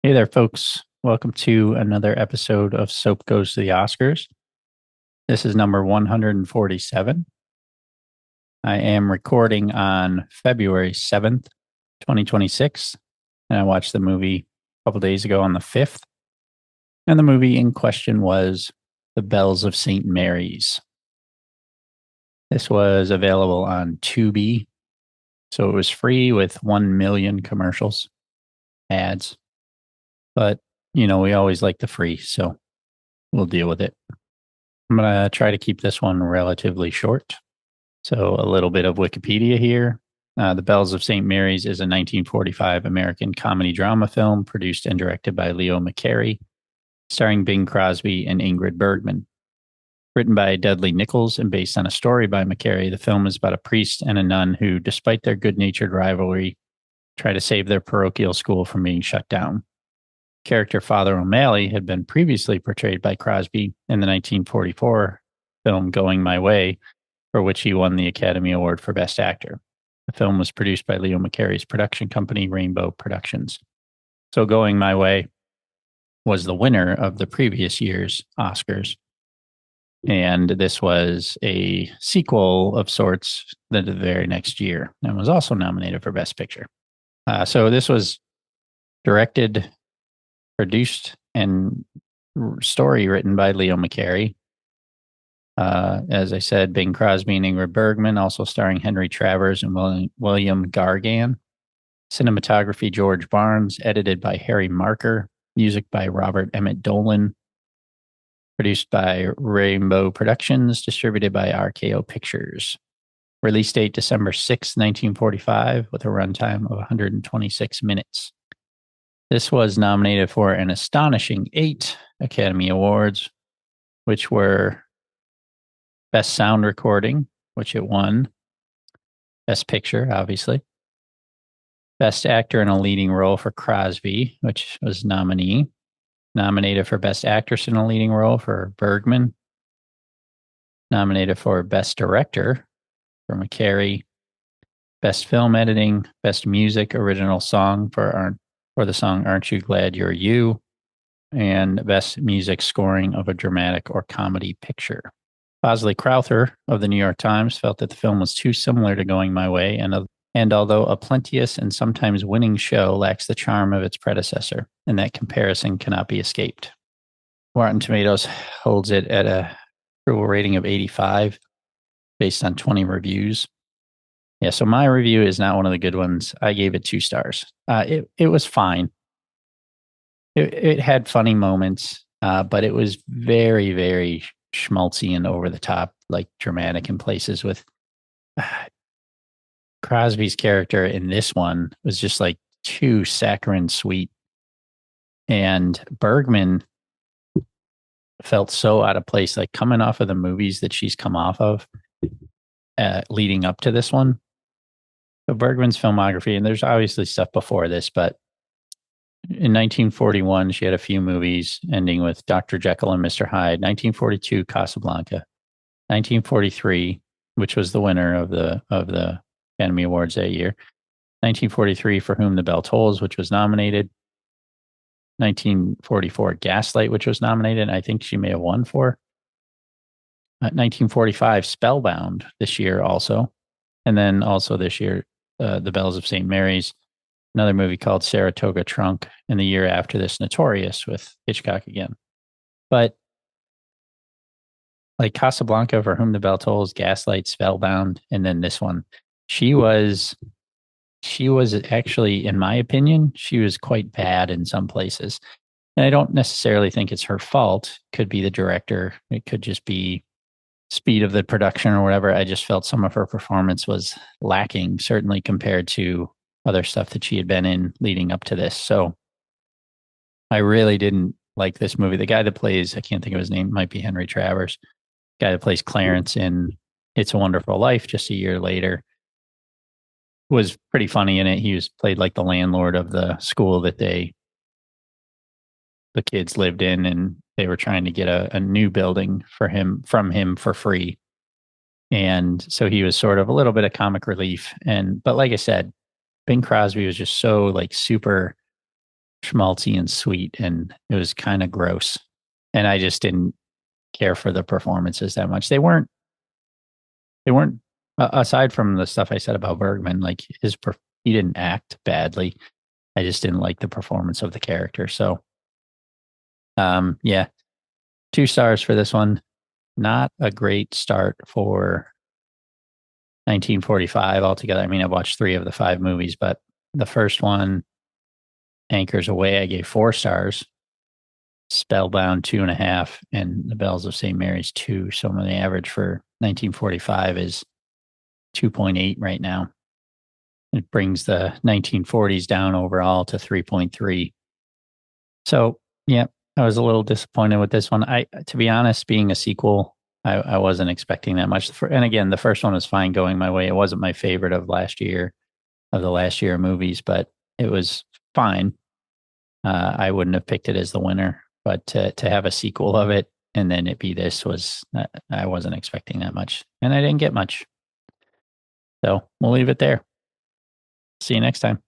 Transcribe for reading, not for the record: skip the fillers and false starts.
Hey there, folks. Welcome to another episode of Soap Goes to the Oscars. This is number 147. I am recording on February 7th, 2026. And I watched the movie a couple days ago on the 5th. And the movie in question was The Bells of St. Mary's. This was available on Tubi. So it was free with 1 million commercials, ads. But, we always like the free. So we'll deal with it. I'm going to try to keep this one relatively short. So, a little bit of Wikipedia here. The Bells of St. Mary's is a 1945 American comedy drama film produced and directed by Leo McCarey, starring Bing Crosby and Ingrid Bergman. Written by Dudley Nichols and based on a story by McCarey, the film is about a priest and a nun who, despite their good natured rivalry, try to save their parochial school from being shut down. Character Father O'Malley had been previously portrayed by Crosby in the 1944 film Going My Way, for which he won the Academy Award for Best Actor. The film was produced by Leo McCarey's production company, Rainbow Productions. So Going My Way was the winner of the previous year's Oscars. And this was a sequel of sorts the very next year and was also nominated for Best Picture. So this was directed, produced, and story written by Leo McCarey. As I said, Bing Crosby and Ingrid Bergman, also starring Henry Travers and William Gargan. Cinematography, George Barnes. Edited by Harry Marker. Music by Robert Emmett Dolan. Produced by Rainbow Productions. Distributed by RKO Pictures. Release date December 6, 1945, with a runtime of 126 minutes. This was nominated for an astonishing 8 Academy Awards, which were Best Sound Recording, which it won. Best Picture, obviously. Best Actor in a Leading Role for Crosby, which was nominee. Nominated for Best Actress in a Leading Role for Bergman. Nominated for Best Director for McCarey. Best Film Editing, Best Music Original Song for the song Aren't You Glad You're You, and Best Music Scoring of a Dramatic or Comedy Picture. Bosley Crowther of the New York Times felt that the film was too similar to Going My Way, and although a plenteous and sometimes winning show, lacks the charm of its predecessor, and that comparison cannot be escaped. Rotten Tomatoes holds it at a approval rating of 85 based on 20 reviews. Yeah, so my review is not one of the good ones. I gave it 2 stars. It was fine. It had funny moments, but it was very, very schmaltzy and over the top, like dramatic in places. With Crosby's character in this one was just like too saccharine sweet, and Bergman felt so out of place, like coming off of the movies that she's come off of leading up to this one. So Bergman's filmography, and there's obviously stuff before this, but in 1941, she had a few movies ending with Dr. Jekyll and Mr. Hyde. 1942, Casablanca. 1943, which was the winner of the Academy Awards that year. 1943, For Whom the Bell Tolls, which was nominated. 1944, Gaslight, which was nominated. I think she may have won for. 1945, Spellbound this year also. And then also this year, The Bells of St. Mary's, another movie called Saratoga Trunk, and the year after this, Notorious with Hitchcock again. But like Casablanca, For Whom the Bell Tolls, Gaslight, Spellbound, and then this one, she was actually, in my opinion, she was quite bad in some places. And I don't necessarily think it's her fault. Could be the director. It could just be speed of the production or whatever. I just felt some of her performance was lacking, certainly compared to other stuff that she had been in leading up to this. So I really didn't like this movie. The guy that plays, I can't think of his name, might be Henry Travers, guy that plays Clarence in It's a Wonderful Life just a year later, was pretty funny in it. He was played like the landlord of the school that the kids lived in, and they were trying to get a new building from him for free. And so he was sort of a little bit of comic relief. But like I said, Bing Crosby was just so like super schmaltzy and sweet, and it was kind of gross. And I just didn't care for the performances that much. They weren't aside from the stuff I said about Bergman, like he didn't act badly. I just didn't like the performance of the character. So, yeah, 2 stars for this one. Not a great start for 1945 altogether. I mean, I watched 3 of the 5 movies, but the first one, Anchors Away, I gave 4 stars. Spellbound 2.5, and The Bells of St. Mary's 2. So the average for 1945 is 2.8 right now. It brings the 1940s down overall to 3.3. So, yeah, I was a little disappointed with this one. To be honest, being a sequel, I wasn't expecting that much. And again, the first one was fine going my way. It wasn't my favorite of the last year movies, but it was fine. I wouldn't have picked it as the winner, but to have a sequel of it and then it be this was, I wasn't expecting that much, and I didn't get much. So we'll leave it there. See you next time.